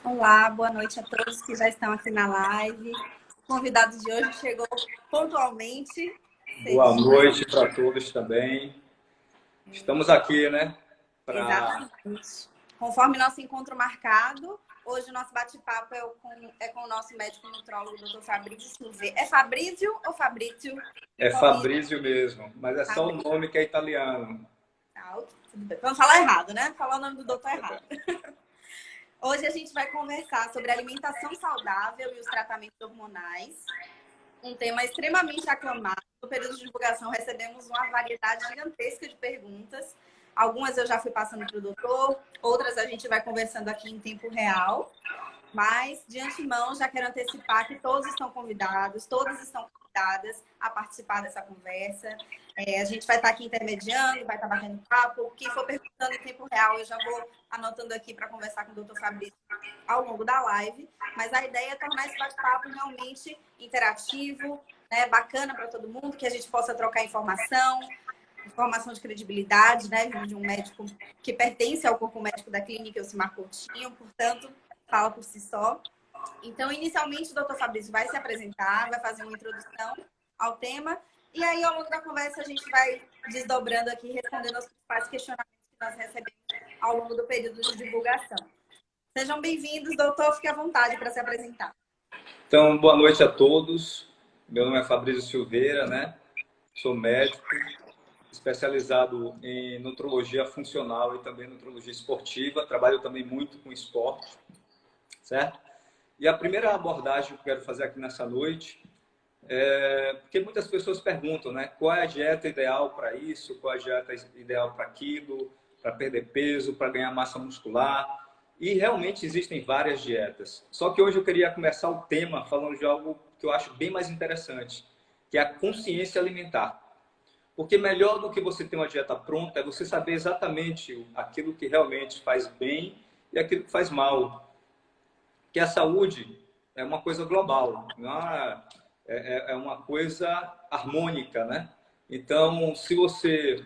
Olá, boa noite a todos que já estão aqui na live. O convidado de hoje chegou pontualmente, Boa cedinho. noite para todos também. Estamos aqui, né? Para Exatamente. Conforme nosso encontro marcado, hoje o nosso bate-papo é com o nosso médico nutrólogo, Dr. Fabrício Silveira. É Fabrício ou Fabrício? Me É corrija. Fabrício mesmo, mas é só o Fabrício. nome que é italiano. Tá, ok, tudo bem. Vamos falar errado, né? Falar o nome do doutor errado. Hoje a gente vai conversar sobre alimentação saudável e os tratamentos hormonais. Um tema extremamente aclamado. No período de divulgação, recebemos uma variedade gigantesca de perguntas. Algumas eu já fui passando para o doutor, outras a gente vai conversando aqui em tempo real. Mas, de antemão, já quero antecipar que todos estão convidados, todas estão convidadas a participar dessa conversa. A gente vai estar aqui intermediando, vai estar batendo papo. Quem for perguntando em tempo real, eu já vou anotando aqui para conversar com o doutor Fabrício ao longo da live. Mas a ideia é tornar esse bate-papo realmente interativo, né, bacana para todo mundo, que a gente possa trocar informação de credibilidade, né, vindo de um médico que pertence ao corpo médico da clínica Elcimar Coutinho, portanto, fala por si só. Então, inicialmente, o doutor Fabrício vai se apresentar, vai fazer uma introdução ao tema, e aí, ao longo da conversa, a gente vai desdobrando aqui, respondendo aos principais questionamentos que nós recebemos ao longo do período de divulgação. Sejam bem-vindos, doutor, fique à vontade para se apresentar. Então, boa noite a todos. Meu nome é Fabrício Silveira, né? Sou médico, especializado em nutrologia funcional e também nutrologia esportiva. Trabalho também muito com esporte, certo? E a primeira abordagem que eu quero fazer aqui nessa noite porque muitas pessoas perguntam, né? Qual é a dieta ideal para isso? Qual é a dieta ideal para aquilo? Para perder peso, para ganhar massa muscular? E realmente existem várias dietas. Só que hoje eu queria começar o tema falando de algo que eu acho bem mais interessante, que é a consciência alimentar. Porque melhor do que você ter uma dieta pronta é você saber exatamente aquilo que realmente faz bem e aquilo que faz mal. Que a saúde é uma coisa global, não é uma coisa harmônica, né? Então, se você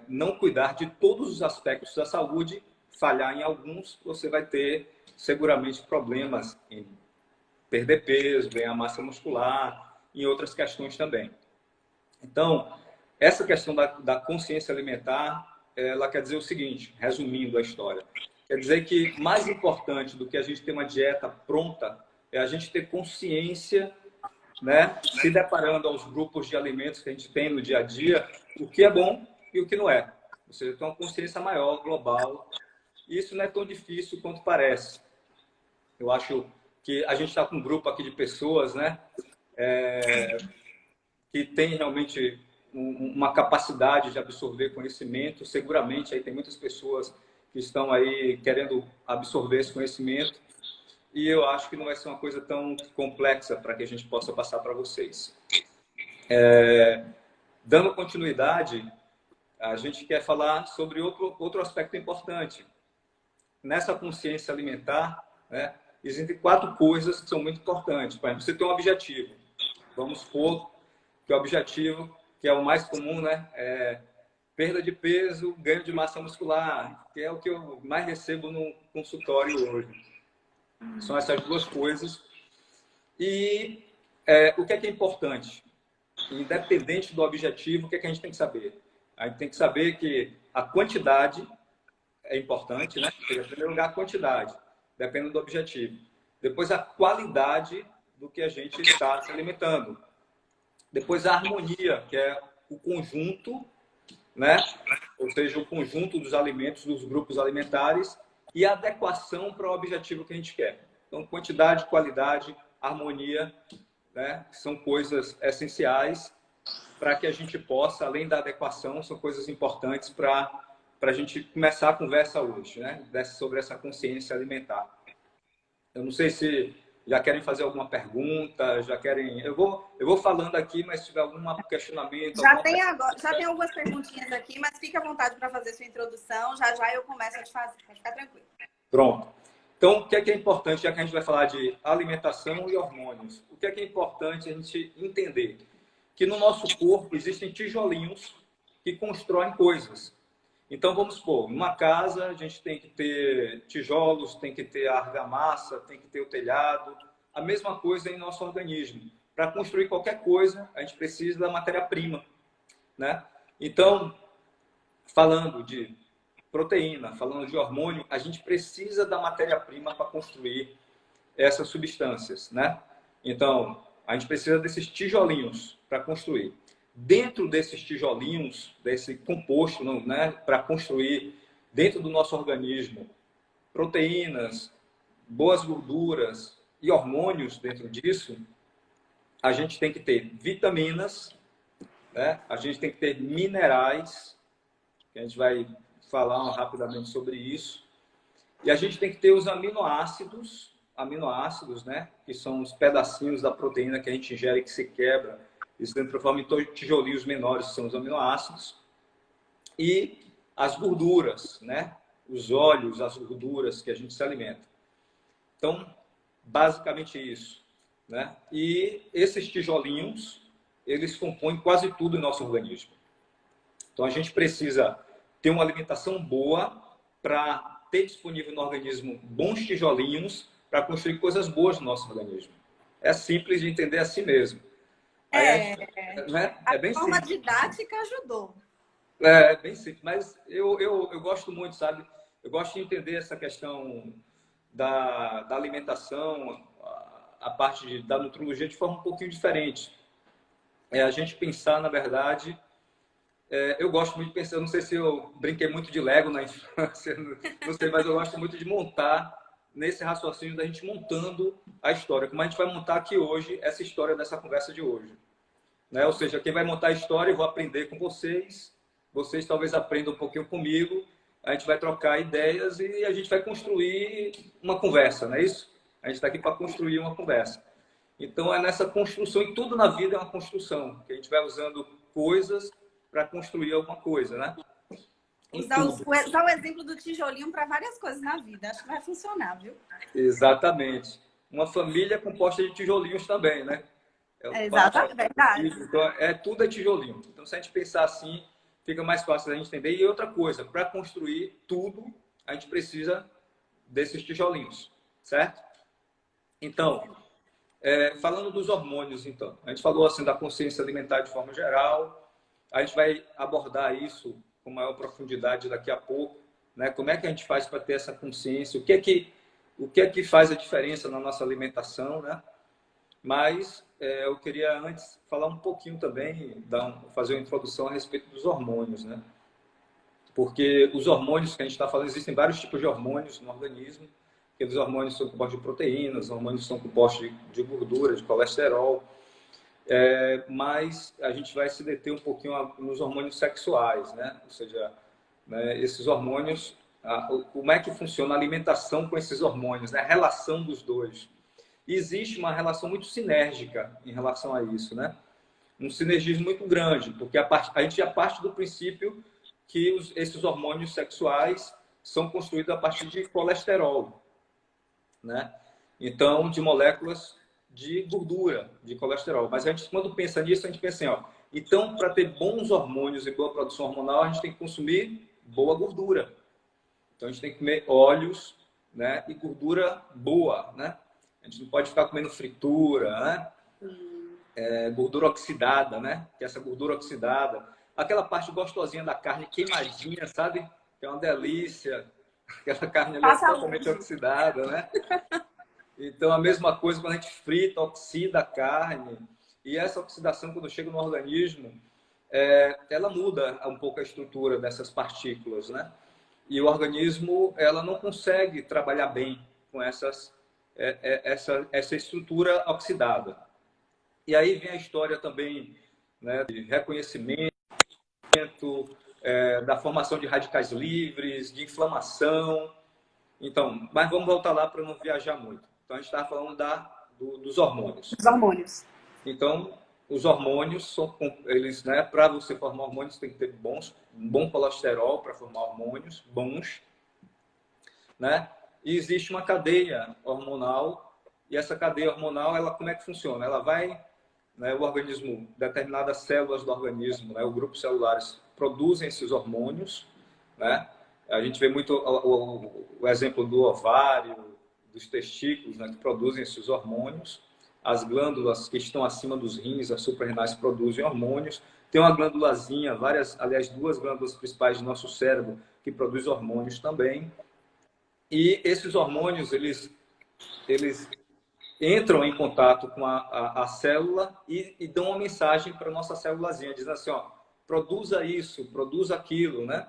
não cuidar de todos os aspectos da saúde, falhar em alguns, você vai ter seguramente problemas em perder peso, ganhar massa muscular, em outras questões também. Então, essa questão da consciência alimentar, ela quer dizer o seguinte, resumindo a história, quer dizer que mais importante do que a gente ter uma dieta pronta é a gente ter consciência, né, se deparando aos grupos de alimentos que a gente tem no dia a dia, o que é bom e o que não é. Ou seja, ter uma consciência maior, global. E isso não é tão difícil quanto parece. Eu acho que a gente está com um grupo aqui de pessoas, né, que tem realmente uma capacidade de absorver conhecimento. Seguramente aí tem muitas pessoas que estão aí querendo absorver esse conhecimento. E eu acho que não vai ser uma coisa tão complexa para que a gente possa passar para vocês. Dando continuidade, a gente quer falar sobre outro aspecto importante. Nessa consciência alimentar, né, existem 4 coisas que são muito importantes. Por exemplo, você tem um objetivo. Vamos supor que o objetivo, que é o mais comum, né, é perda de peso, ganho de massa muscular, que é o que eu mais recebo no consultório hoje. São essas 2 coisas. E o que é importante? Independente do objetivo, o que a gente tem que saber? A gente tem que saber que a quantidade é importante, né? Em primeiro lugar, a quantidade, dependendo do objetivo. Depois, a qualidade do que a gente está se alimentando. Depois, a harmonia, que é o conjunto, né? Ou seja, o conjunto dos alimentos, dos grupos alimentares e a adequação para o objetivo que a gente quer. Então, quantidade, qualidade, harmonia, né? São coisas essenciais para que a gente possa, além da adequação, são coisas importantes para a gente começar a conversa hoje, né? Sobre essa consciência alimentar. Eu não sei se já querem fazer alguma pergunta, já querem... Eu vou falando aqui, mas se tiver algum questionamento... Já tem algumas perguntinhas aqui, mas fique à vontade para fazer sua introdução. Já já eu começo a te fazer, pode ficar tranquilo. Pronto. Então, o que é importante, já que a gente vai falar de alimentação e hormônios, o que é importante a gente entender? Que no nosso corpo existem tijolinhos que constroem coisas. Então, vamos supor, numa casa a gente tem que ter tijolos, tem que ter a argamassa, tem que ter o telhado. A mesma coisa em nosso organismo. Para construir qualquer coisa, a gente precisa da matéria-prima, né? Então, falando de proteína, falando de hormônio, a gente precisa da matéria-prima para construir essas substâncias, né? Então, a gente precisa desses tijolinhos para construir. Dentro desses tijolinhos, desse composto, né, para construir dentro do nosso organismo proteínas, boas gorduras e hormônios dentro disso, a gente tem que ter vitaminas, né? A gente tem que ter minerais, que a gente vai falar rapidamente sobre isso, e a gente tem que ter os aminoácidos, né? Que são os pedacinhos da proteína que a gente ingere que se quebra e se transforma em tijolinhos menores, que são os aminoácidos, e as gorduras, né? Os óleos, as gorduras que a gente se alimenta. Então, basicamente isso, né? E esses tijolinhos, eles compõem quase tudo em nosso organismo. Então, a gente precisa ter uma alimentação boa para ter disponível no organismo bons tijolinhos para construir coisas boas no nosso organismo. É simples de entender assim mesmo. Né? É bem a forma simples. didática ajudou. É bem simples, mas eu gosto muito, sabe? Eu gosto de entender essa questão da alimentação, a parte da nutrologia de forma um pouquinho diferente. A gente pensar, na verdade, eu gosto muito de pensar, não sei se eu brinquei muito de Lego na infância, não sei, mas eu gosto muito de montar nesse raciocínio da gente montando a história, como a gente vai montar aqui hoje essa história dessa conversa de hoje. Né? Ou seja, quem vai montar a história, eu vou aprender com vocês, vocês talvez aprendam um pouquinho comigo, a gente vai trocar ideias e a gente vai construir uma conversa, não é isso? A gente está aqui para construir uma conversa. Então, é nessa construção, e tudo na vida é uma construção, que a gente vai usando coisas para construir alguma coisa, né? Usar o exemplo do tijolinho para várias coisas na vida. Acho que vai funcionar, viu? Exatamente. Uma família composta de tijolinhos também, né? Exatamente, verdade. Então, tudo é tijolinho. Então, se a gente pensar assim, fica mais fácil da gente entender. E outra coisa, para construir tudo, a gente precisa desses tijolinhos, certo? Então, falando dos hormônios, então, a gente falou assim da consciência alimentar de forma geral. A gente vai abordar isso com maior profundidade daqui a pouco, né? Como é que a gente faz para ter essa consciência? O que é que faz a diferença na nossa alimentação, né? Mas eu queria antes falar um pouquinho também, fazer uma introdução a respeito dos hormônios, né? Porque os hormônios que a gente está falando, existem vários tipos de hormônios no organismo. Aqueles hormônios são compostos de proteínas, os hormônios são compostos de gordura, de colesterol. Mas a gente vai se deter um pouquinho nos hormônios sexuais, né? Ou seja, né, esses hormônios, como é que funciona a alimentação com esses hormônios, né? A relação dos dois. E existe uma relação muito sinérgica em relação a isso, né? Um sinergismo muito grande, porque a gente já parte do princípio que esses hormônios sexuais são construídos a partir de colesterol, né? Então, de moléculas de gordura, de colesterol. Mas a gente, quando pensa nisso, a gente pensa assim, ó, então, para ter bons hormônios e boa produção hormonal, a gente tem que consumir boa gordura. Então, a gente tem que comer óleos, né, e gordura boa, né? A gente não pode ficar comendo fritura, né? Gordura oxidada, né? Que essa gordura oxidada, aquela parte gostosinha da carne queimadinha, sabe? Que é uma delícia. Aquela carne ali é totalmente oxidada, né? Então, a mesma coisa quando a gente frita, oxida a carne. E essa oxidação, quando chega no organismo, ela muda um pouco a estrutura dessas partículas, né? E o organismo, ela não consegue trabalhar bem com essa estrutura oxidada. E aí vem a história também, né, de reconhecimento, da formação de radicais livres, de inflamação. Então, mas vamos voltar lá para não viajar muito. Então, a gente estava falando dos hormônios. Os hormônios. Então, os hormônios são, eles, né, para você formar hormônios, tem que ter um bom colesterol para formar hormônios bons, né? E existe uma cadeia hormonal, e essa cadeia hormonal, ela como é que funciona? Ela vai, né, o organismo, determinadas células do organismo, né, o grupo celulares, produzem esses hormônios, né? A gente vê muito o exemplo do ovário, dos testículos, né, que produzem esses hormônios. As glândulas que estão acima dos rins, as suprarrenais, produzem hormônios. Tem uma glândulazinha, aliás, duas glândulas principais do nosso cérebro que produzem hormônios também. E esses hormônios, eles entram em contato com a célula e dão uma mensagem para a nossa célulazinha, dizendo assim, ó, produza isso, produza aquilo, né?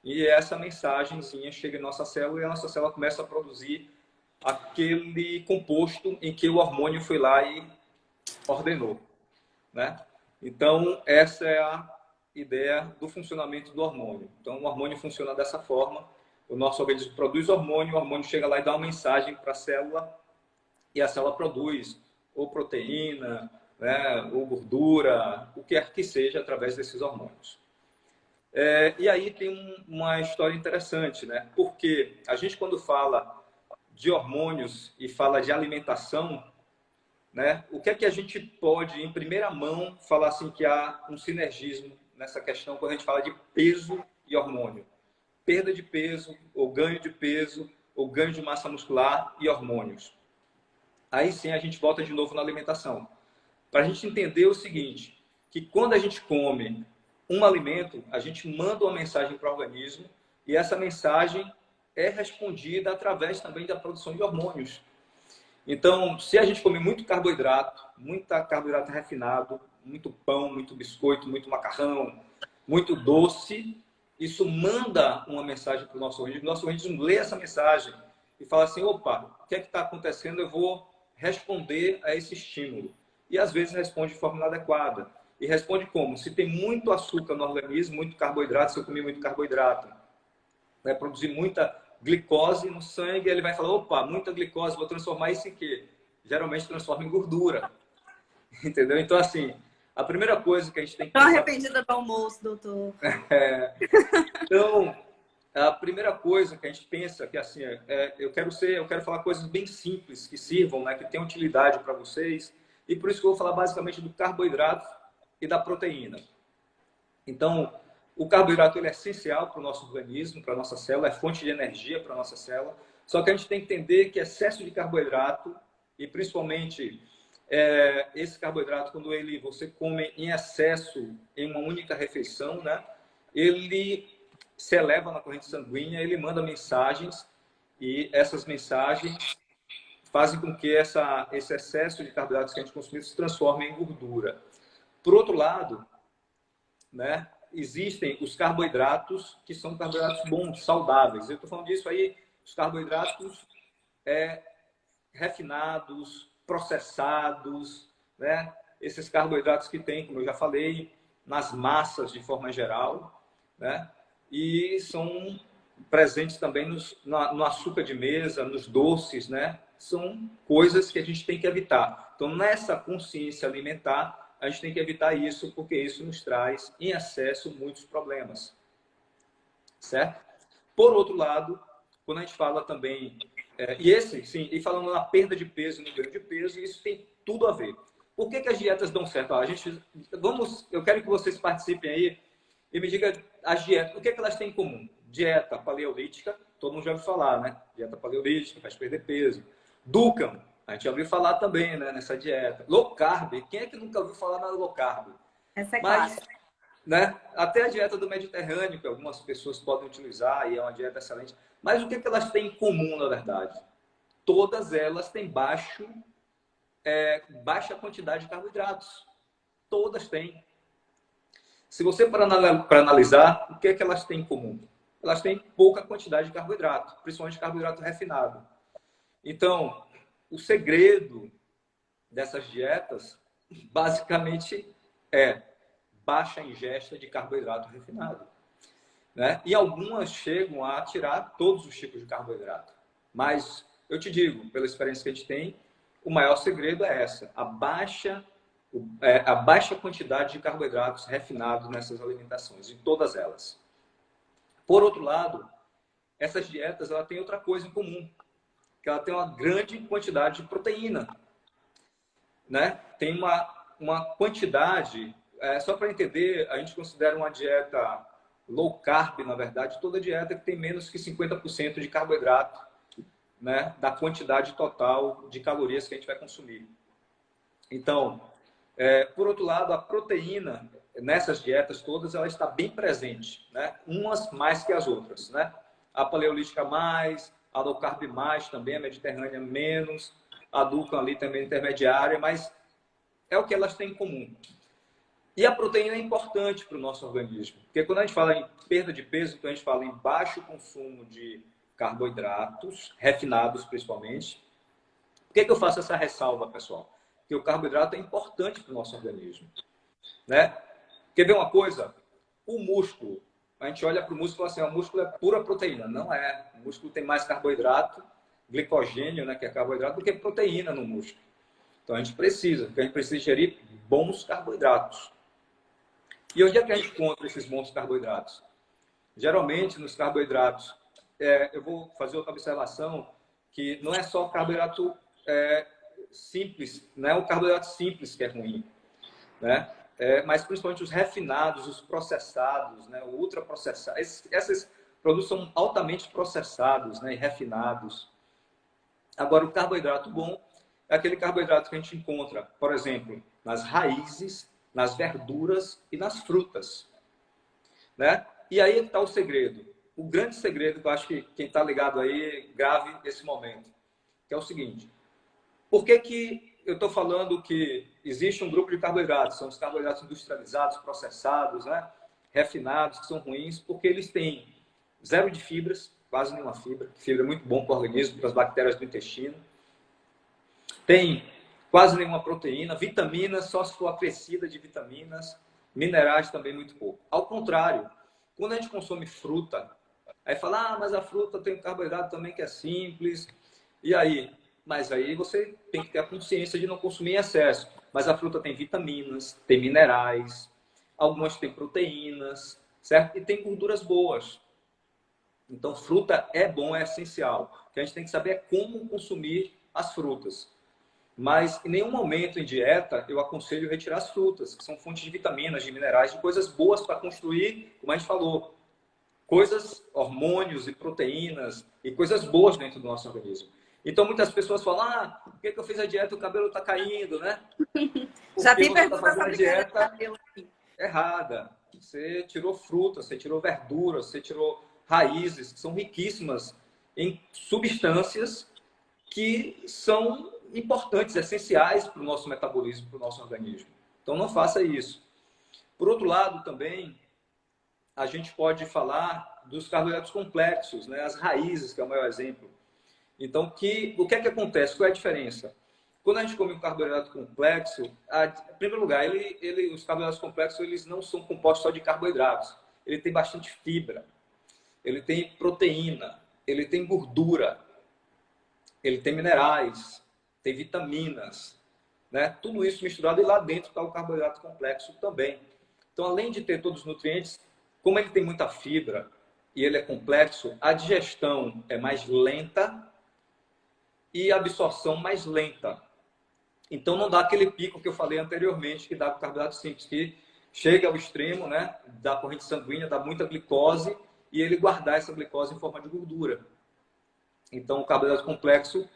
E essa mensagenzinha chega em nossa célula e a nossa célula começa a produzir aquele composto em que o hormônio foi lá e ordenou, né? Então, essa é a ideia do funcionamento do hormônio. Então, o hormônio funciona dessa forma. O nosso organismo produz hormônio, o hormônio chega lá e dá uma mensagem para a célula e a célula produz ou proteína, né, ou gordura, o que quer que seja, através desses hormônios. E aí tem uma história interessante, né? Porque a gente, quando fala de hormônios e fala de alimentação, né, o que é que a gente pode, em primeira mão, falar assim que há um sinergismo nessa questão quando a gente fala de peso e hormônio? Perda de peso, ou ganho de peso, ou ganho de massa muscular e hormônios. Aí sim a gente volta de novo na alimentação. Para a gente entender o seguinte, que quando a gente come um alimento, a gente manda uma mensagem para o organismo e essa mensagem é respondida através também da produção de hormônios. Então, se a gente come muito carboidrato refinado, muito pão, muito biscoito, muito macarrão, muito doce, isso manda uma mensagem para o nosso organismo. Nosso organismo lê essa mensagem e fala assim, opa, o que é que está acontecendo? Eu vou responder a esse estímulo. E às vezes responde de forma inadequada. E responde como? Se tem muito açúcar no organismo, muito carboidrato, se eu comi muito carboidrato, vai produzir muita glicose no sangue, ele vai falar, opa, muita glicose, vou transformar isso em quê? Geralmente transforma em gordura. Entendeu? Então, assim, a primeira coisa que a gente tem que Tô pensar... arrependida do almoço, doutor. Então, a primeira coisa que a gente pensa que assim, eu quero falar coisas bem simples que sirvam, né, que tenham utilidade para vocês, e por isso que eu vou falar basicamente do carboidrato e da proteína. Então, o carboidrato ele é essencial para o nosso organismo, para a nossa célula, é fonte de energia para a nossa célula. Só que a gente tem que entender que excesso de carboidrato, e principalmente esse carboidrato, quando você come em excesso em uma única refeição, né, ele se eleva na corrente sanguínea, ele manda mensagens, e essas mensagens fazem com que esse excesso de carboidratos que a gente consome se transforme em gordura. Por outro lado, né, existem os carboidratos que são carboidratos bons, saudáveis. Eu estou falando disso aí, os carboidratos refinados, processados, né? Esses carboidratos que tem, como eu já falei, nas massas de forma geral, né? E são presentes também no açúcar de mesa, nos doces, né? São coisas que a gente tem que evitar. Então, nessa consciência alimentar, a gente tem que evitar isso, porque isso nos traz, em excesso, muitos problemas. Certo? Por outro lado, quando a gente fala também... e falando na perda de peso e no ganho de peso, isso tem tudo a ver. Por que as dietas dão certo? Eu quero que vocês participem aí e me digam as dietas, o que elas têm em comum? Dieta paleolítica, todo mundo já ouviu falar, né? Dieta paleolítica, faz perder peso. Dukan, a gente já ouviu falar também, né, nessa dieta. Low carb, quem é que nunca ouviu falar na low carb? Essa é clássica. Né, até a dieta do Mediterrâneo, que algumas pessoas podem utilizar e é uma dieta excelente. Mas o que elas têm em comum, na verdade? Todas elas têm baixa quantidade de carboidratos. Todas têm. Se você para analisar, o que elas têm em comum? Elas têm pouca quantidade de carboidrato, principalmente carboidrato refinado. Então, o segredo dessas dietas, basicamente, é baixa ingesta de carboidrato refinado. Né? E algumas chegam a tirar todos os tipos de carboidrato. Mas, eu te digo, pela experiência que a gente tem, o maior segredo é essa, a baixa quantidade de carboidratos refinados nessas alimentações, em todas elas. Por outro lado, essas dietas ela tem outra coisa em comum, que ela tem uma grande quantidade de proteína. Né? Tem uma quantidade, só para entender, a gente considera uma dieta low carb, na verdade, toda dieta que tem menos que 50% de carboidrato, né, da quantidade total de calorias que a gente vai consumir. Então, por outro lado, a proteína nessas dietas todas ela está bem presente, né? Umas mais que as outras, né? A paleolítica mais, a low carb mais, também a mediterrânea menos, a Dukan ali também intermediária, mas é o que elas têm em comum. E a proteína é importante para o nosso organismo, porque quando a gente fala em perda de peso, então a gente fala em baixo consumo de carboidratos, refinados principalmente. Por que eu faço essa ressalva, pessoal? Porque o carboidrato é importante para o nosso organismo, né? Quer ver uma coisa? O músculo, a gente olha para o músculo assim, o músculo é pura proteína. Não é. O músculo tem mais carboidrato, glicogênio, né, que é carboidrato, do que proteína no músculo. Então a gente precisa ingerir bons carboidratos. E onde é que a gente encontra esses bons carboidratos? Geralmente, nos carboidratos, eu vou fazer outra observação, que não é só o carboidrato simples, não é o carboidrato simples que é ruim, né? Mas principalmente os refinados, os processados, né? O ultraprocessado. Esses produtos são altamente processados, né? E refinados. Agora, o carboidrato bom é aquele carboidrato que a gente encontra, por exemplo, nas raízes, nas verduras e nas frutas, né? E aí está o segredo. O grande segredo que eu acho que quem está ligado aí grave esse momento, que é o seguinte: por que eu estou falando que existe um grupo de carboidratos? São os carboidratos industrializados, processados, né? Refinados, que são ruins, porque eles têm zero de fibras, quase nenhuma fibra. Fibra é muito bom para o organismo, para as bactérias do intestino. Tem quase nenhuma proteína, vitaminas, só se for acrescida de vitaminas, minerais também muito pouco. Ao contrário, quando a gente consome fruta, aí fala, mas a fruta tem um carboidrato também que é simples, e aí? Mas aí você tem que ter a consciência de não consumir em excesso. Mas a fruta tem vitaminas, tem minerais, algumas têm proteínas, certo? E tem gorduras boas. Então, fruta é bom, é essencial. O que a gente tem que saber é como consumir as frutas. Mas em nenhum momento em dieta eu aconselho retirar as frutas, que são fontes de vitaminas, de minerais, de coisas boas para construir, como a gente falou, coisas, hormônios e proteínas e coisas boas dentro do nosso organismo. Então muitas pessoas falam, por que eu fiz a dieta e o cabelo está caindo, né? Porque já tem você está pergunta fazendo a sobre dieta cabelo aqui. errada. Você tirou frutas, você tirou verduras, você tirou raízes, que são riquíssimas em substâncias que são importantes, essenciais para o nosso metabolismo, para o nosso organismo. Então não faça isso. Por outro lado, também, a gente pode falar dos carboidratos complexos, né? As raízes, que é o maior exemplo. Então, o que é que acontece? Qual é a diferença? Quando a gente come um carboidrato complexo, em primeiro lugar, os carboidratos complexos eles não são compostos só de carboidratos. Ele tem bastante fibra, ele tem proteína, ele tem gordura, ele tem minerais, tem vitaminas, né? Tudo isso misturado e lá dentro está o carboidrato complexo também. Então, além de ter todos os nutrientes, como ele tem muita fibra e ele é complexo, a digestão é mais lenta e a absorção mais lenta. Então, não dá aquele pico que eu falei anteriormente, que dá o carboidrato simples, que chega ao extremo, né, da corrente sanguínea, dá muita glicose, e ele guardar essa glicose em forma de gordura. Então, o carboidrato complexo,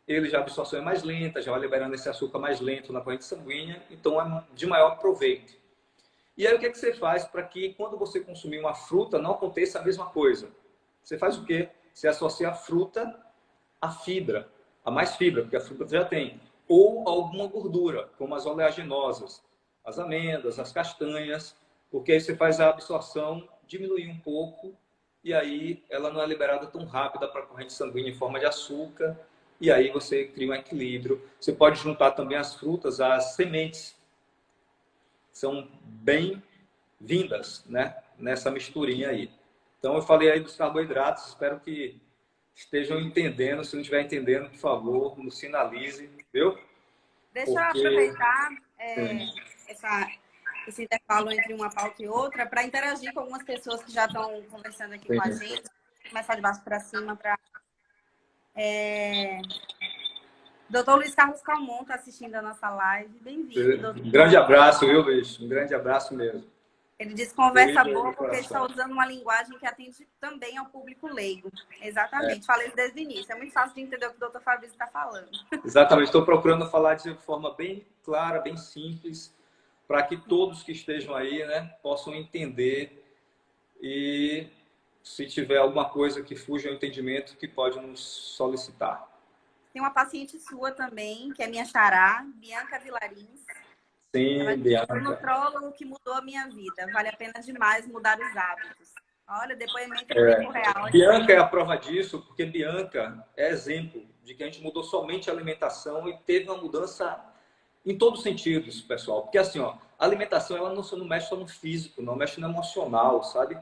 ele já a absorção é mais lenta, já vai liberando esse açúcar mais lento na corrente sanguínea, então é de maior proveito. E aí, o que você faz para que, quando você consumir uma fruta, não aconteça a mesma coisa? Você faz o quê? Você associa a fruta à fibra, a mais fibra, porque a fruta já tem, ou alguma gordura, como as oleaginosas, as amêndoas, as castanhas, porque aí você faz a absorção diminuir um pouco, e aí ela não é liberada tão rápida para a corrente sanguínea em forma de açúcar, e aí você cria um equilíbrio. Você pode juntar também as frutas às sementes, são bem-vindas, né, nessa misturinha aí. Então eu falei aí dos carboidratos, espero que estejam entendendo. Se não estiver entendendo, por favor, nos sinalize, viu? Deixa eu aproveitar esse intervalo entre uma pauta e outra para interagir com algumas pessoas que já estão conversando aqui com a gente. Vou começar de baixo para cima. Doutor Luiz Carlos Calmon está assistindo a nossa live. Bem-vindo, doutor. Um grande abraço, viu, Luiz? Um grande abraço mesmo. Ele diz conversa Beijo aí boa no porque está coração. usando uma linguagem que atende também ao público leigo. É, Exatamente, falei isso desde o início. É muito fácil de entender o que o doutor Fabrício está falando. exatamente, estou procurando falar de forma bem clara, bem simples, para que todos que estejam aí, né, possam entender e se tiver alguma coisa que fuja ao entendimento, que pode nos solicitar. Tem uma paciente sua também, que é minha xará, Bianca Vilarins. Ela Sim, disse, foi o Bianca. nutrólogo que mudou a minha vida. Vale a pena demais mudar os hábitos. Olha, depoimento em É, tempo real. Bianca é a prova disso, porque Bianca é exemplo de que a gente mudou somente a alimentação e teve uma mudança em todos os sentidos, pessoal. Porque assim, ó, a alimentação ela não mexe só no físico, não mexe no emocional, sabe?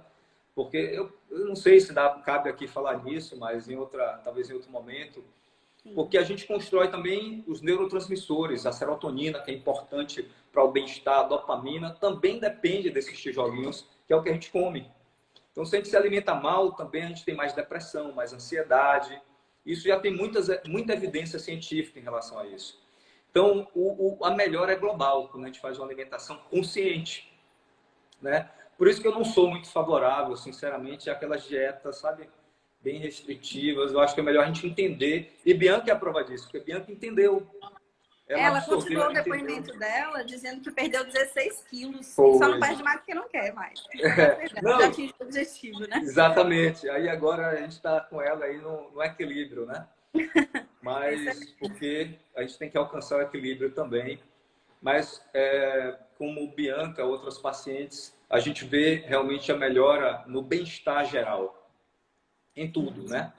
Porque eu não sei se cabe aqui falar nisso, mas talvez em outro momento, porque a gente constrói também os neurotransmissores, a serotonina, que é importante para o bem-estar, a dopamina, também depende desses tijolinhos, que é o que a gente come. Então, se a gente se alimenta mal, também a gente tem mais depressão, mais ansiedade. Isso já tem muita evidência científica em relação a isso. Então, a melhora é global, quando a gente faz uma alimentação consciente, né? Por isso que eu não sou muito favorável, sinceramente, àquelas dietas, sabe, bem restritivas. Eu acho que é melhor a gente entender. E Bianca é a prova disso, porque Bianca entendeu. Ela Ela absorveu, continuou o ela entendeu. depoimento dela dizendo que perdeu 16 quilos e só não Pois. perde mais porque não quer mais. Não vai perder. Já Não, atingiu o objetivo, né? exatamente. Aí agora a gente está com ela aí no equilíbrio, né? Isso é... Mas porque a gente tem que alcançar o equilíbrio também. Mas, como Bianca, outras pacientes, a gente vê realmente a melhora no bem-estar geral, em tudo, né?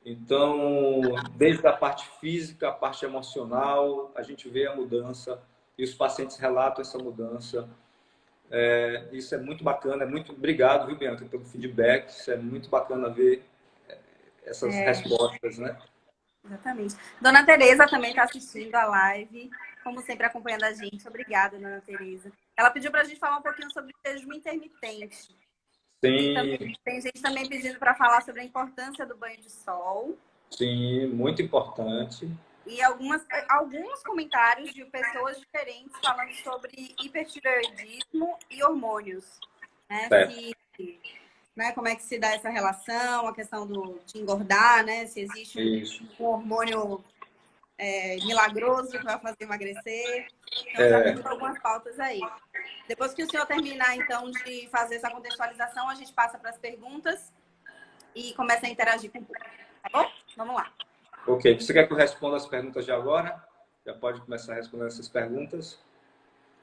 Então, desde a parte física, a parte emocional, a gente vê a mudança e os pacientes relatam essa mudança. Isso é muito bacana, é muito obrigado, viu, Bianca, pelo feedback. Isso é muito bacana ver essas respostas, né? Exatamente. Dona Tereza também está assistindo a live, como sempre acompanhando a gente. Obrigada, Dona Tereza. Ela pediu para a gente falar um pouquinho sobre o jejum intermitente. Tem, Tem gente também pedindo para falar sobre a importância do banho de sol. sim, muito importante. E alguns comentários de pessoas diferentes falando sobre hipertireoidismo e hormônios. Né? Certo. Né, como é que se dá essa relação, a questão de engordar, né? Se existe Isso. um hormônio milagroso que vai fazer emagrecer. Então, já temos algumas pautas aí. Depois que o senhor terminar, então, de fazer essa contextualização, a gente passa para as perguntas e começa a interagir com o público. Tá bom? Vamos lá. Ok. Você quer que eu responda as perguntas de agora? Já pode começar a responder essas perguntas?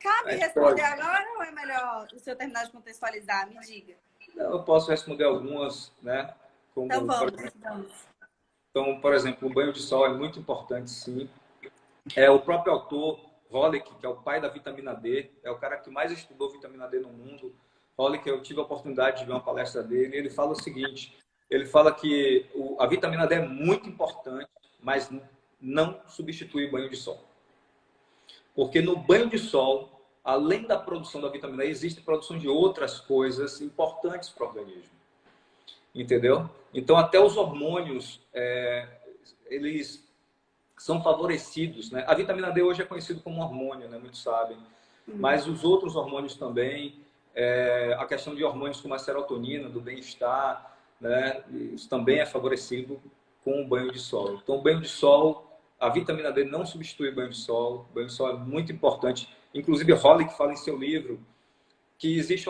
Cabe responder agora ou é melhor o senhor terminar de contextualizar? Me diga. Não, eu posso responder algumas, né? Como, Então, vamos. Então, por exemplo, o banho de sol é muito importante, sim. O próprio autor, Hollick, que é o pai da vitamina D, é o cara que mais estudou vitamina D no mundo. Hollick, eu tive a oportunidade de ver uma palestra dele, e ele fala o seguinte, ele fala que a vitamina D é muito importante, mas não substitui o banho de sol. Porque no banho de sol, além da produção da vitamina D, existe produção de outras coisas importantes para o organismo. Entendeu? Então, até os hormônios, eles são favorecidos, né? A vitamina D hoje é conhecido como hormônio, né? Muitos sabem. Mas os outros hormônios também, a questão de hormônios como a serotonina, do bem-estar, né? Isso também é favorecido com o banho de sol. Então, o banho de sol, a vitamina D não substitui o banho de sol. O banho de sol é muito importante. Inclusive, Hollick fala em seu livro que existe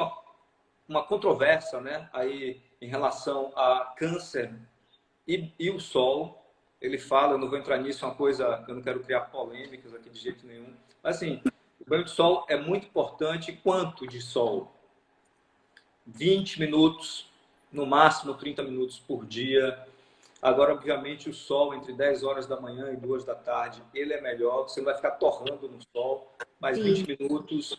uma controvérsia, né? Aí em relação a câncer e o sol. Ele fala, eu não vou entrar nisso, é uma coisa, eu não quero criar polêmicas aqui de jeito nenhum. Mas assim, o banho de sol é muito importante. Quanto de sol? 20 minutos, no máximo 30 minutos por dia. Agora, obviamente, o sol entre 10 horas da manhã e 2 da tarde, ele é melhor. Você não vai ficar torrando no sol, mas 20 minutos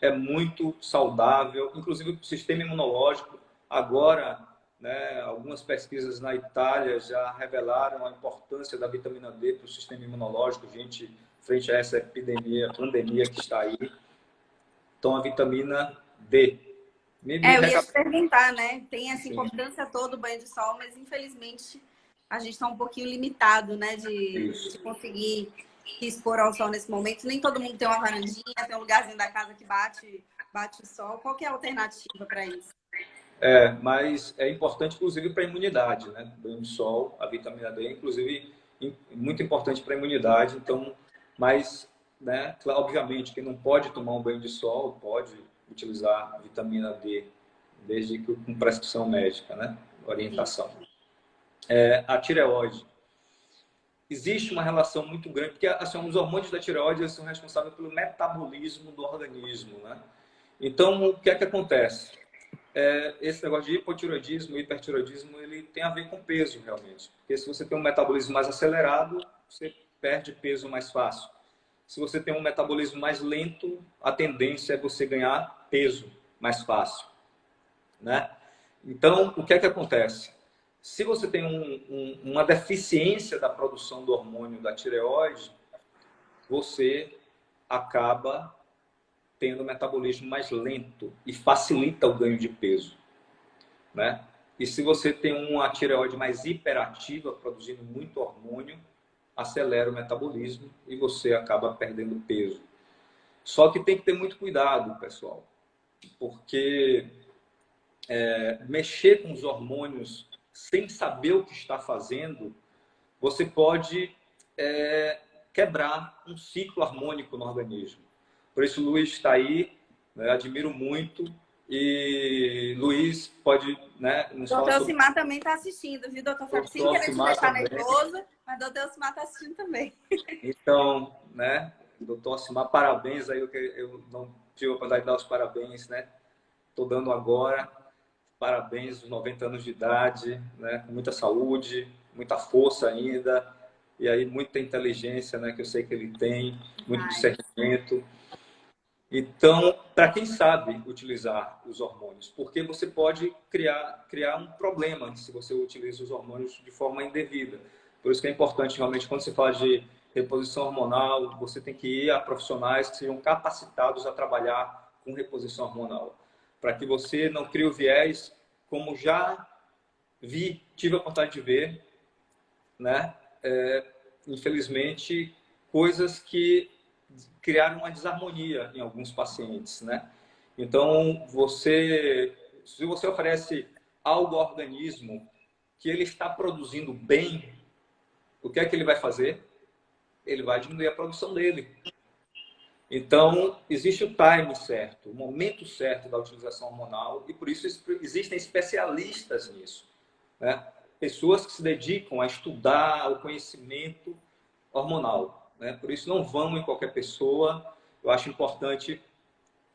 é muito saudável. Inclusive, o sistema imunológico, agora, né, algumas pesquisas na Itália já revelaram a importância da vitamina D para o sistema imunológico, gente, frente a essa pandemia que está aí. Então, a vitamina D. Eu ia te perguntar, né? Tem essa importância toda do banho de sol, mas infelizmente a gente está um pouquinho limitado, né? De conseguir se expor ao sol nesse momento. Nem todo mundo tem uma varandinha, tem um lugarzinho da casa que bate bate o sol? Qual que é a alternativa para isso? Mas é importante, inclusive, para a imunidade, né? O banho de sol, a vitamina D, inclusive, muito importante para a imunidade. Então, mas, né, obviamente, quem não pode tomar um banho de sol pode utilizar a vitamina D, desde que com prescrição médica, né? Orientação. A tireoide. Existe uma relação muito grande, porque assim, os hormônios da tireoide são responsáveis pelo metabolismo do organismo, né? Então, o que é que acontece? Esse negócio de hipotireoidismo e hipertireoidismo, ele tem a ver com peso, realmente. Porque se você tem um metabolismo mais acelerado, você perde peso mais fácil. Se você tem um metabolismo mais lento, a tendência é você ganhar peso mais fácil, né? Então, o que é que acontece? Se você tem uma deficiência da produção do hormônio da tireoide, você acaba tendo um metabolismo mais lento e facilita o ganho de peso, né? E se você tem uma tireoide mais hiperativa, produzindo muito hormônio, acelera o metabolismo e você acaba perdendo peso. Só que tem que ter muito cuidado, pessoal, porque mexer com os hormônios sem saber o que está fazendo, você pode quebrar um ciclo harmônico no organismo. Por isso, o Luiz está aí, né? Admiro muito. E Luiz pode, né, nos falar Doutor sobre... Elcimar também está assistindo, viu, doutor Fábio? Sem querer te deixar nervoso, mas doutor Elcimar está assistindo também. Então, né, doutor Elcimar, parabéns aí, eu não tive a oportunidade de dar os parabéns, né? Estou dando agora. Parabéns, os 90 anos de idade, né? Com muita saúde, muita força ainda, e aí muita inteligência, né? Que eu sei que ele tem, muito discernimento. Então, para quem sabe utilizar os hormônios, porque você pode criar um problema se você utiliza os hormônios de forma indevida. Por isso que é importante, realmente, quando você fala de reposição hormonal, você tem que ir a profissionais que sejam capacitados a trabalhar com reposição hormonal, para que você não crie o viés, como já tive a oportunidade de ver, né? Infelizmente, coisas que criaram uma desarmonia em alguns pacientes, né? Então, se você oferece algo ao organismo que ele está produzindo bem, o que é que ele vai fazer? Ele vai diminuir a produção dele. Então, existe o time certo, o momento certo da utilização hormonal, e por isso existem especialistas nisso, né? Pessoas que se dedicam a estudar o conhecimento hormonal, né? Por isso, não vão em qualquer pessoa. Eu acho importante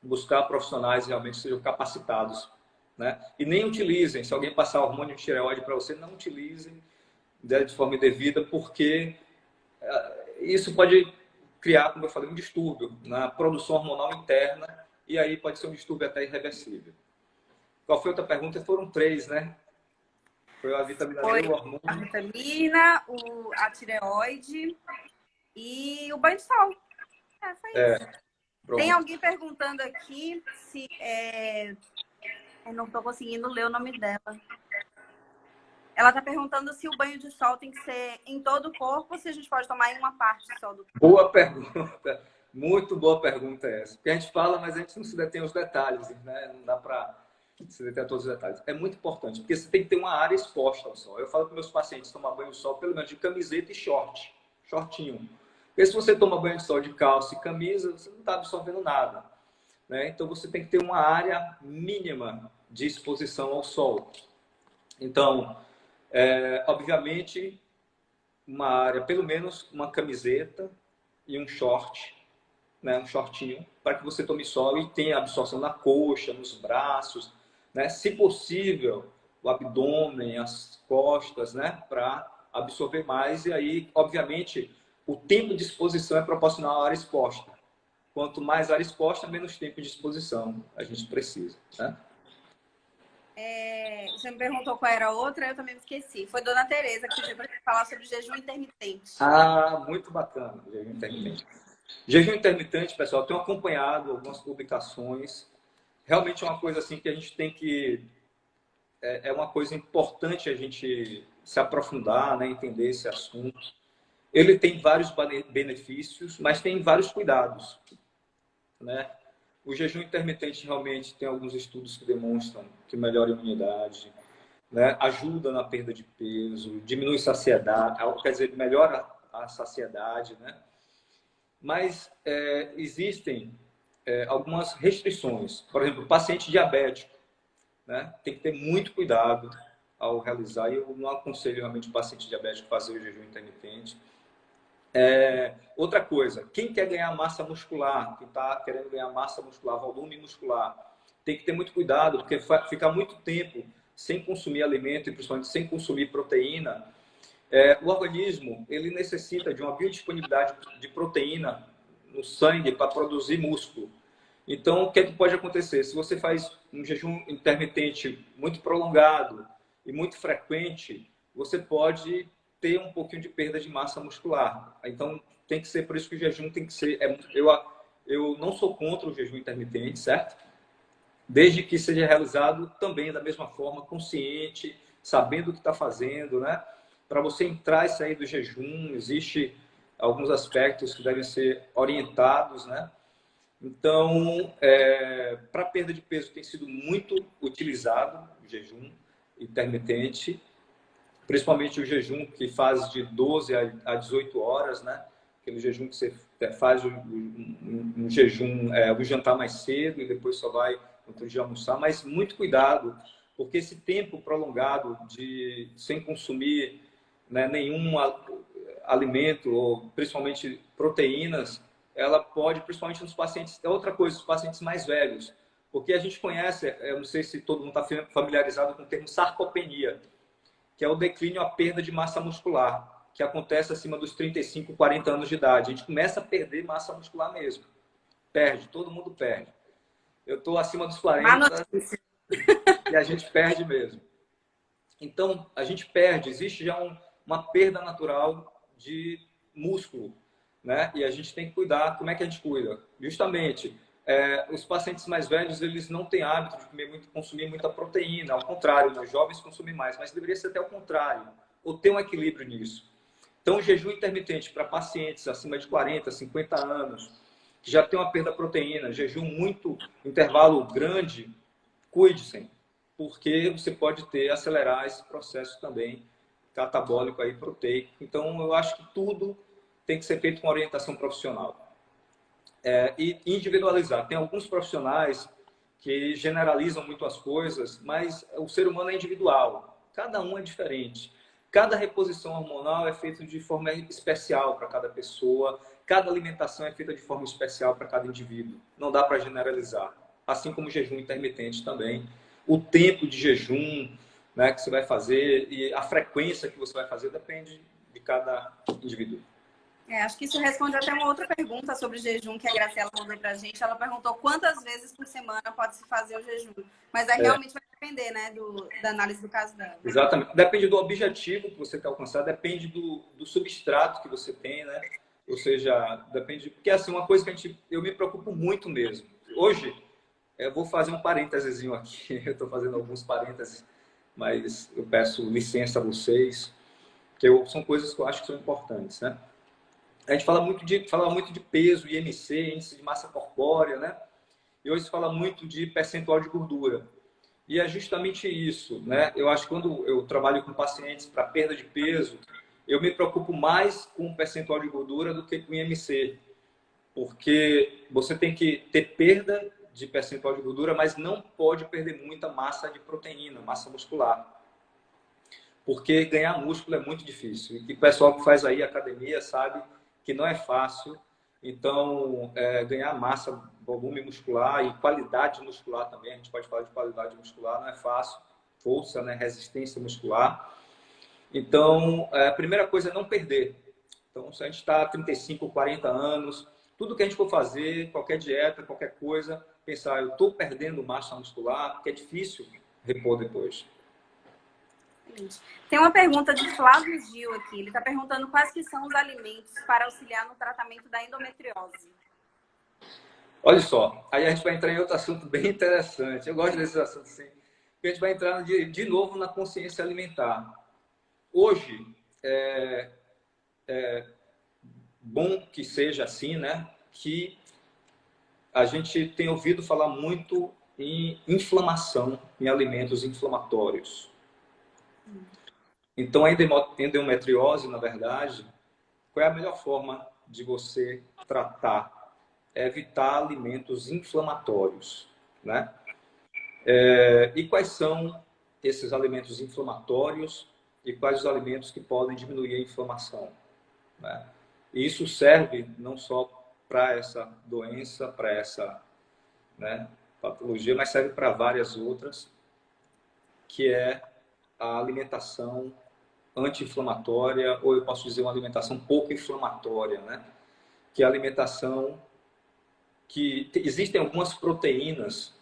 buscar profissionais realmente que sejam capacitados, né? E nem utilizem, se alguém passar hormônio de tireoide para você, não utilizem de forma indevida, porque isso pode criar, como eu falei, um distúrbio na produção hormonal interna, e aí pode ser um distúrbio até irreversível. Qual foi a outra pergunta? Foram 3, né? Foi a vitamina D, o hormônio. A vitamina, a tireoide e o banho de sol. Foi isso. Tem alguém perguntando aqui se... Eu não estou conseguindo ler o nome dela. Ela está perguntando se o banho de sol tem que ser em todo o corpo ou se a gente pode tomar em uma parte só do corpo. Boa pergunta. Muito boa pergunta essa. Porque a gente fala, mas a gente não se detém aos detalhes, né? Não dá para se deter a todos os detalhes. É muito importante, porque você tem que ter uma área exposta ao sol. Eu falo para meus pacientes tomar banho de sol pelo menos de camiseta e shortinho. Porque se você toma banho de sol de calça e camisa, você não está absorvendo nada, né? Então você tem que ter uma área mínima de exposição ao sol. Então, obviamente, uma área, pelo menos uma camiseta e um short, né? Um shortinho, para que você tome sol e tenha absorção na coxa, nos braços, né? Se possível, o abdômen, as costas, né? Para absorver mais. E aí, obviamente, o tempo de exposição é proporcional à área exposta. Quanto mais área exposta, menos tempo de exposição a gente precisa, né? Você me perguntou qual era a outra, eu também me esqueci. Foi Dona Tereza que pediu para falar sobre jejum intermitente. Ah, muito bacana, jejum intermitente. Jejum intermitente, pessoal, eu tenho acompanhado algumas publicações. Realmente é uma coisa assim que a gente tem que... É uma coisa importante a gente se aprofundar, né, entender esse assunto. Ele tem vários benefícios, mas tem vários cuidados, né? O jejum intermitente realmente tem alguns estudos que demonstram que melhora a imunidade, né? Ajuda na perda de peso, diminui saciedade, quer dizer, melhora a saciedade, né? Mas existem algumas restrições. Por exemplo, paciente diabético, né? Tem que ter muito cuidado ao realizar. E eu não aconselho realmente o paciente diabético fazer o jejum intermitente. Outra coisa, quem quer ganhar massa muscular, que está querendo ganhar massa muscular, volume muscular, tem que ter muito cuidado, porque ficar muito tempo sem consumir alimento e principalmente sem consumir proteína, o organismo ele necessita de uma biodisponibilidade de proteína no sangue para produzir músculo. Então, o que é que pode acontecer? Se você faz um jejum intermitente muito prolongado e muito frequente, você pode ter um pouquinho de perda de massa muscular. Então, tem que ser, por isso que o jejum tem que ser... eu não sou contra o jejum intermitente, certo? Desde que seja realizado também da mesma forma, consciente, sabendo o que está fazendo, né? Para você entrar e sair do jejum, existe alguns aspectos que devem ser orientados, né? Então, para perda de peso tem sido muito utilizado o jejum intermitente, principalmente o jejum que faz de 12 a 18 horas, né? Aquele jejum que você faz um jejum, o jantar mais cedo e depois só vai no outro dia almoçar, mas muito cuidado, porque esse tempo prolongado sem consumir, né, nenhum alimento, ou principalmente proteínas, ela pode, principalmente nos pacientes, outra coisa, os pacientes mais velhos, porque a gente conhece, eu não sei se todo mundo está familiarizado com o termo sarcopenia, que é o declínio, a perda de massa muscular, que acontece acima dos 35, 40 anos de idade. A gente começa a perder massa muscular mesmo. Perde, todo mundo perde. Eu estou acima dos 40 e a gente perde mesmo. Então, a gente perde, existe já uma perda natural de músculo, né? E a gente tem que cuidar. Como é que a gente cuida? Justamente, os pacientes mais velhos, eles não têm hábito de consumir muita proteína, ao contrário, os jovens consumem mais, mas deveria ser até o contrário, ou ter um equilíbrio nisso. Então, o jejum intermitente para pacientes acima de 40, 50 anos, que já tem uma perda de proteína, jejum muito, intervalo grande, cuide-se, porque você pode acelerar esse processo também catabólico aí, proteico. Então, eu acho que tudo tem que ser feito com orientação profissional. E individualizar. Tem alguns profissionais que generalizam muito as coisas, mas o ser humano é individual. Cada um é diferente. Cada reposição hormonal é feita de forma especial para cada pessoa. Cada alimentação é feita de forma especial para cada indivíduo. Não dá para generalizar. Assim como o jejum intermitente também. O tempo de jejum, né, que você vai fazer e a frequência que você vai fazer depende de cada indivíduo. Acho que isso responde até uma outra pergunta sobre jejum que a Graciela mandou pra gente. Ela perguntou quantas vezes por semana pode se fazer o jejum. Mas aí realmente vai depender, né, da análise do caso dela. Exatamente. Depende do objetivo que você quer alcançar, depende do substrato que você tem, né? Ou seja, depende... Porque, assim, uma coisa que eu me preocupo muito mesmo. Hoje, eu vou fazer um parênteses aqui. Eu estou fazendo alguns parênteses, mas eu peço licença a vocês, porque são coisas que eu acho que são importantes, né? A gente fala muito de peso, IMC, índice de massa corpórea, né? E hoje se fala muito de percentual de gordura. E é justamente isso, né? Eu acho que quando eu trabalho com pacientes para perda de peso, eu me preocupo mais com o percentual de gordura do que com o IMC. Porque você tem que ter perda de percentual de gordura, mas não pode perder muita massa de proteína, massa muscular. Porque ganhar músculo é muito difícil. E o pessoal que faz aí academia sabe que não é fácil. Então, ganhar massa, volume muscular e qualidade muscular também, a gente pode falar de qualidade muscular, não é fácil. Força, né? Resistência muscular. Então, a primeira coisa é não perder. Então, se a gente está 35, 40 anos, tudo que a gente for fazer, qualquer dieta, qualquer coisa, pensar, eu estou perdendo massa muscular, porque é difícil repor depois. Tem uma pergunta de Flávio Gil aqui. Ele está perguntando quais que são os alimentos para auxiliar no tratamento da endometriose. Olha só, aí a gente vai entrar em outro assunto bem interessante. Eu gosto desses assuntos assim. A gente vai entrar de novo na consciência alimentar. Hoje, é bom que seja assim, né? Que a gente tem ouvido falar muito em inflamação, em alimentos inflamatórios. Então, a endometriose, na verdade, qual é a melhor forma de você tratar? É evitar alimentos inflamatórios, né? E quais são esses alimentos inflamatórios e quais os alimentos que podem diminuir a inflamação, né? E isso serve não só para essa doença, para essa, né, patologia, mas serve para várias outras, que é a alimentação anti-inflamatória, ou eu posso dizer uma alimentação pouco inflamatória, né? Que é a alimentação que existem algumas proteínas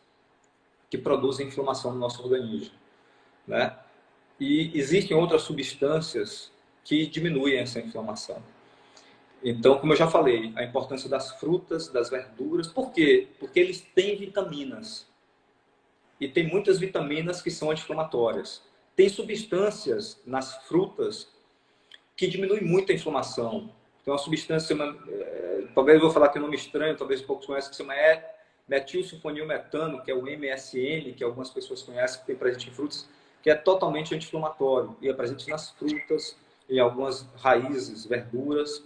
que produzem inflamação no nosso organismo, né? E existem outras substâncias que diminuem essa inflamação. Então, como eu já falei, a importância das frutas, das verduras. Por quê? Porque eles têm vitaminas. E tem muitas vitaminas que são anti-inflamatórias. Tem substâncias nas frutas que diminuem muito a inflamação. Tem uma substância, talvez eu vou falar que é um nome estranho, talvez poucos conhecem, que se chama metilsulfonilmetano, que é o MSM, que algumas pessoas conhecem, que tem presente em frutas, que é totalmente anti-inflamatório. E é presente nas frutas, em algumas raízes, verduras.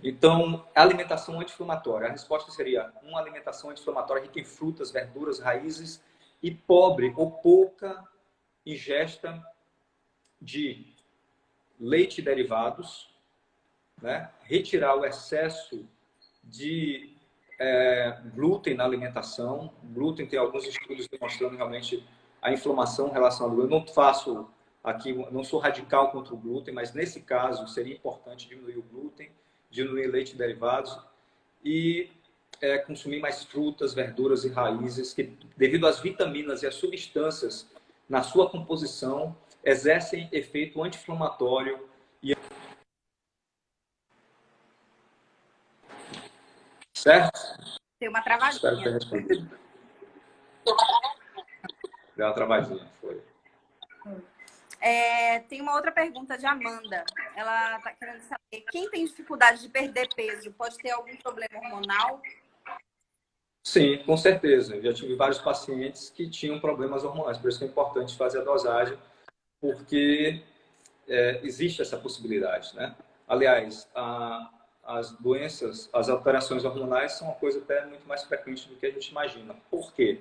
Então, a alimentação anti-inflamatória. A resposta seria uma alimentação anti-inflamatória rica em frutas, verduras, raízes e pobre ou pouca ingesta de leite e derivados, né? Retirar o excesso de glúten na alimentação. Glúten tem alguns estudos demonstrando realmente a inflamação relacionada. Eu não faço aqui, não sou radical contra o glúten, mas nesse caso seria importante diminuir o glúten, diminuir leite e derivados e consumir mais frutas, verduras e raízes que, devido às vitaminas e às substâncias na sua composição, exercem efeito anti-inflamatório. Certo? Tem uma Espero ter travadinha. respondido. Deu uma travadinha, foi. Tem uma outra pergunta de Amanda. Ela está querendo saber: quem tem dificuldade de perder peso pode ter algum problema hormonal? Sim, com certeza. Eu já tive vários pacientes que tinham problemas hormonais, por isso que é importante fazer a dosagem, porque existe essa possibilidade, né? Aliás, as doenças, as alterações hormonais são uma coisa até muito mais frequente do que a gente imagina. Por quê?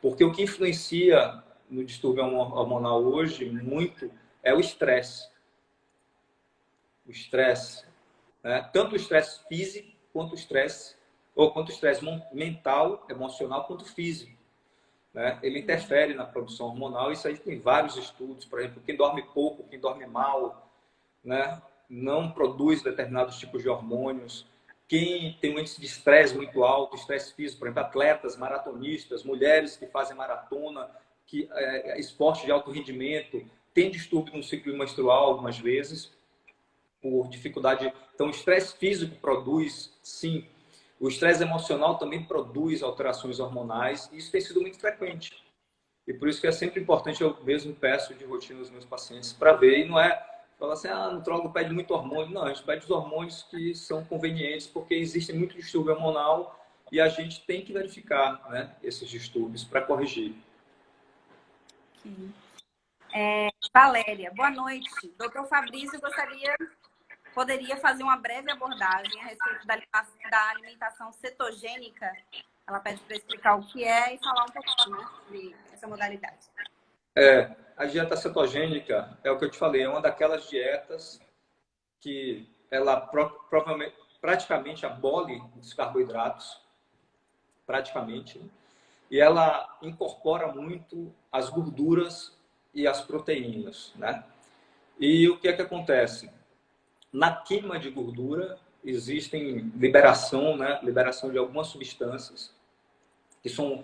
Porque o que influencia no distúrbio hormonal hoje muito é o estresse. O estresse, né? Tanto o estresse físico quanto o estresse mental, emocional, quanto físico, né? Ele interfere na produção hormonal. Isso aí tem vários estudos. Por exemplo, quem dorme pouco, quem dorme mal, né, não produz determinados tipos de hormônios. Quem tem um índice de estresse muito alto, estresse físico, por exemplo, atletas, maratonistas, mulheres que fazem maratona, que esporte de alto rendimento, tem distúrbio no ciclo menstrual algumas vezes, por dificuldade. Então, o estresse físico produz, sim. O estresse emocional também produz alterações hormonais, e isso tem sido muito frequente. E por isso que é sempre importante, eu mesmo peço de rotina aos meus pacientes para ver, e não é falar assim, o nutrólogo pede muito hormônio. Não, a gente pede os hormônios que são convenientes, porque existe muito distúrbio hormonal e a gente tem que verificar, né, esses distúrbios para corrigir. Valéria, boa noite. Doutor Fabrício poderia fazer uma breve abordagem a respeito da alimentação cetogênica. Ela pede para explicar o que é e falar um pouquinho, né, sobre essa modalidade. A dieta cetogênica é o que eu te falei, é uma daquelas dietas que ela provavelmente, praticamente abole os carboidratos, praticamente, e ela incorpora muito as gorduras e as proteínas, né? E o que é que acontece? Na queima de gordura existem liberação, né? Liberação de algumas substâncias que são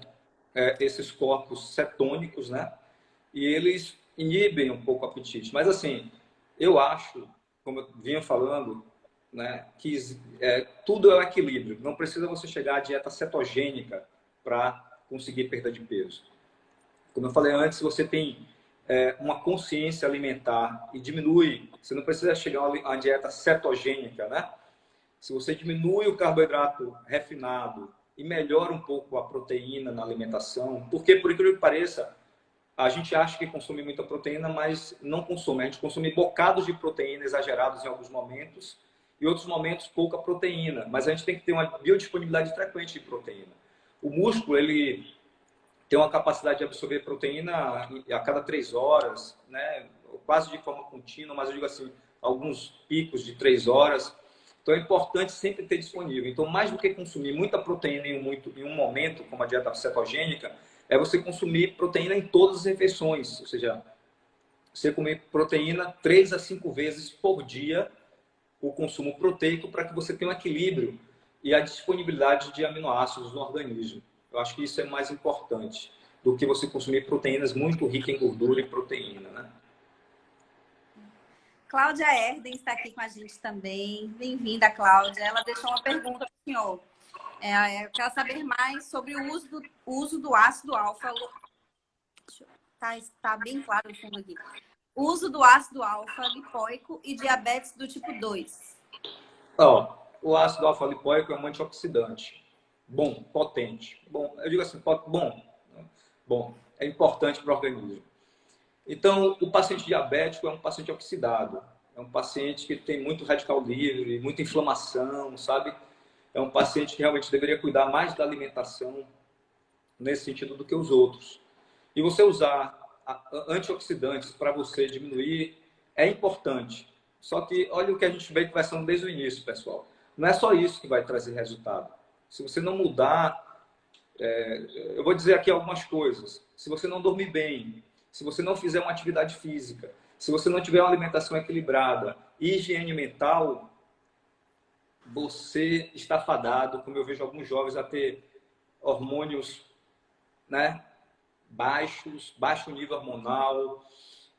esses corpos cetônicos, né? E eles inibem um pouco o apetite. Mas assim, eu acho, como eu vinha falando, né, que tudo é o equilíbrio. Não precisa você chegar à dieta cetogênica para conseguir perda de peso. Como eu falei antes, você tem uma consciência alimentar e diminui. Você não precisa chegar a uma dieta cetogênica, né? Se você diminui o carboidrato refinado e melhora um pouco a proteína na alimentação, porque, por incrível que pareça, a gente acha que consome muita proteína, mas não consome. A gente consome bocados de proteína exagerados em alguns momentos, e outros momentos pouca proteína, mas a gente tem que ter uma biodisponibilidade frequente de proteína. O músculo, ele tem uma capacidade de absorver proteína a cada 3 horas, né? Quase de forma contínua, mas eu digo assim, alguns picos de 3 horas. Então é importante sempre ter disponível. Então, mais do que consumir muita proteína em um momento, como a dieta cetogênica, é você consumir proteína em todas as refeições. Ou seja, você comer proteína 3 a 5 vezes por dia, o consumo proteico, para que você tenha um equilíbrio e a disponibilidade de aminoácidos no organismo. Eu acho que isso é mais importante do que você consumir proteínas muito ricas em gordura e proteína, né? Cláudia Erden está aqui com a gente também. Bem-vinda, Cláudia. Ela deixou uma pergunta para o senhor. Eu quero saber mais sobre o uso do ácido alfa. Tá bem claro o fundo aqui. O uso do ácido alfa lipoico e diabetes do tipo 2. O ácido alfa lipoico é um antioxidante. Bom, potente. Bom, eu digo assim, bom, é importante para o organismo. Então, o paciente diabético é um paciente oxidado. É um paciente que tem muito radical livre, muita inflamação, sabe? É um paciente que realmente deveria cuidar mais da alimentação nesse sentido do que os outros. E você usar antioxidantes para você diminuir é importante. Só que olha o que a gente veio conversando desde o início, pessoal. Não é só isso que vai trazer resultado. Se você não mudar, eu vou dizer aqui algumas coisas. Se você não dormir bem, se você não fizer uma atividade física, se você não tiver uma alimentação equilibrada, higiene mental, você está fadado, como eu vejo alguns jovens, a ter hormônios, né, baixo nível hormonal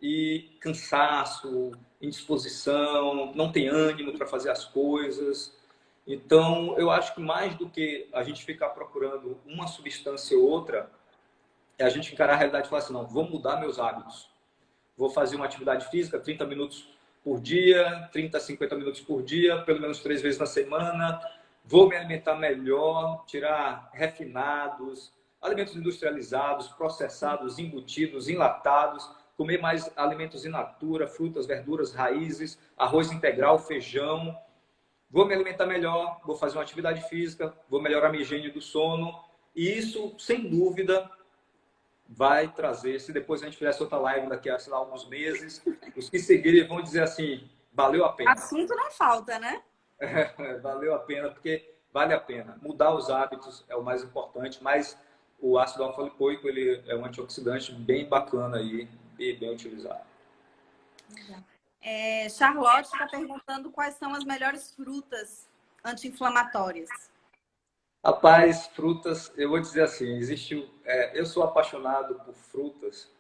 e cansaço, indisposição, não tem ânimo para fazer as coisas. Então, eu acho que mais do que a gente ficar procurando uma substância ou outra, é a gente encarar a realidade e falar assim, não, vou mudar meus hábitos. Vou fazer uma atividade física 30 minutos por dia, 30 a 50 minutos por dia, pelo menos 3 vezes na semana. Vou me alimentar melhor, tirar refinados, alimentos industrializados, processados, embutidos, enlatados, comer mais alimentos in natura, frutas, verduras, raízes, arroz integral, feijão. Vou me alimentar melhor, vou fazer uma atividade física, vou melhorar a minha higiene do sono. E isso, sem dúvida, vai trazer, se depois a gente fizesse outra live daqui a, sei lá, alguns meses, os que seguirem vão dizer assim, valeu a pena. Assunto não falta, né? Valeu a pena, porque vale a pena. Mudar os hábitos é o mais importante, mas o ácido alfa-lipoico, ele é um antioxidante bem bacana aí e bem utilizado. Charlotte está perguntando quais são as melhores frutas anti-inflamatórias. Rapaz, frutas, eu vou dizer assim, eu sou apaixonado por frutas,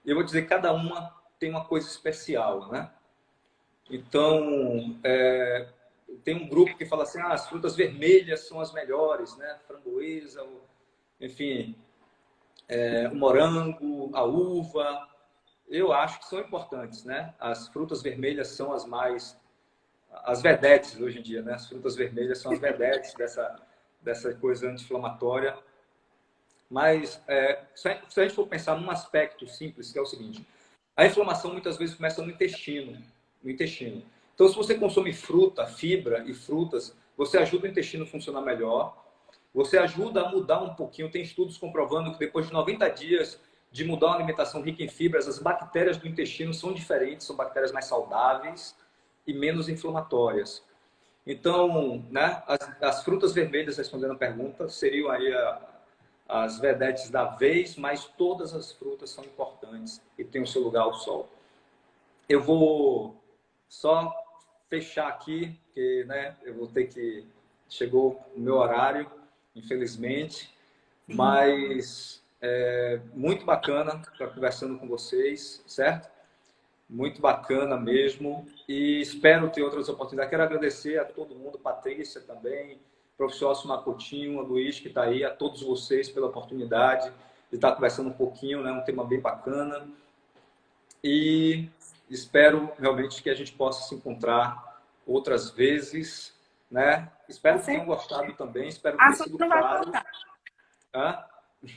e eu vou dizer, cada uma tem uma coisa especial, né? Então, tem um grupo que fala assim, as frutas vermelhas são as melhores, né? Framboesa, enfim, o morango, a uva. Eu acho que são importantes, né? As frutas vermelhas são as vedetes hoje em dia, né? As frutas vermelhas são as vedetes dessa coisa anti-inflamatória. Mas, se a gente for pensar num aspecto simples, que é o seguinte, a inflamação muitas vezes começa no intestino. Então, se você consome fruta, fibra e frutas, você ajuda o intestino a funcionar melhor, você ajuda a mudar um pouquinho. Tem estudos comprovando que depois de 90 dias de mudar uma alimentação rica em fibras, as bactérias do intestino são diferentes, são bactérias mais saudáveis e menos inflamatórias. Então, né, as frutas vermelhas, respondendo a pergunta, seriam aí as vedetes da vez, mas todas as frutas são importantes e têm o seu lugar ao sol. Eu vou só fechar aqui, porque, né, eu vou ter que... Chegou o meu horário, infelizmente, mas muito bacana estar conversando com vocês, certo? Muito bacana mesmo, e espero ter outras oportunidades. Quero agradecer a todo mundo, Patrícia também, professor Osmar Coutinho, a Luiz que está aí, a todos vocês pela oportunidade de estar conversando um pouquinho, né? Um tema bem bacana. E espero realmente que a gente possa se encontrar outras vezes né? Espero que tenham gostado também, espero que tenha Assunto sido não vai claro. faltar. Hã?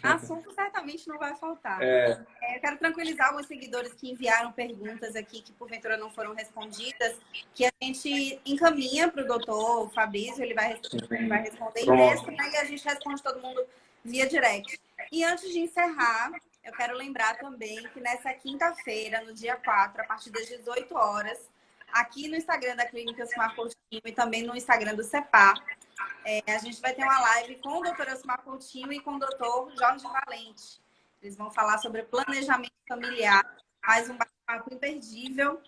Assunto certamente não vai faltar. Eu quero tranquilizar alguns seguidores que enviaram perguntas aqui que porventura não foram respondidas, que a gente encaminha para o doutor Fabrício, ele vai responder em Pronto. texto, né? E a gente responde todo mundo via direct. E antes de encerrar, eu quero lembrar também que nessa quinta-feira, no dia 4, a partir das 18 horas, aqui no Instagram da Clínica Osmar Coutinho e também no Instagram do CEPAR, a gente vai ter uma live com o doutor Osmar Coutinho e com o doutor Jorge Valente. Eles vão falar sobre planejamento familiar, mais um bate-papo imperdível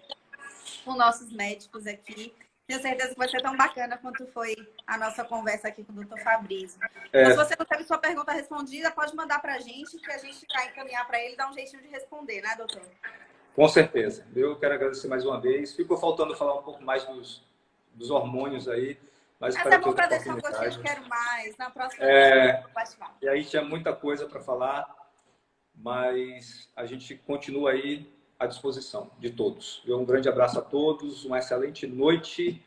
com nossos médicos aqui. Tenho certeza que vai ser tão bacana quanto foi a nossa conversa aqui com o doutor Fabrício. Então, se você não teve sua pergunta respondida, pode mandar para a gente, que a gente vai encaminhar para ele e dar um jeitinho de responder, né, doutor? Com certeza. Eu quero agradecer mais uma vez. Ficou faltando falar um pouco mais dos hormônios aí, mas Mas é espero ter bom outra para deixar um gostinho de oportunidade. quero mais. Na próxima vez, bate-papo. E aí tinha muita coisa para falar, mas a gente continua aí à disposição de todos. Um grande abraço a todos, uma excelente noite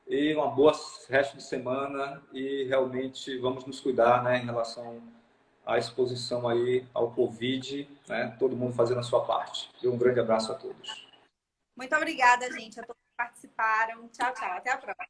e uma boa resto de semana, e realmente vamos nos cuidar, né, em relação à exposição aí ao Covid, né, todo mundo fazendo a sua parte. Um grande abraço a todos. Muito obrigada, gente, a todos que participaram. Tchau, tchau. Até a próxima.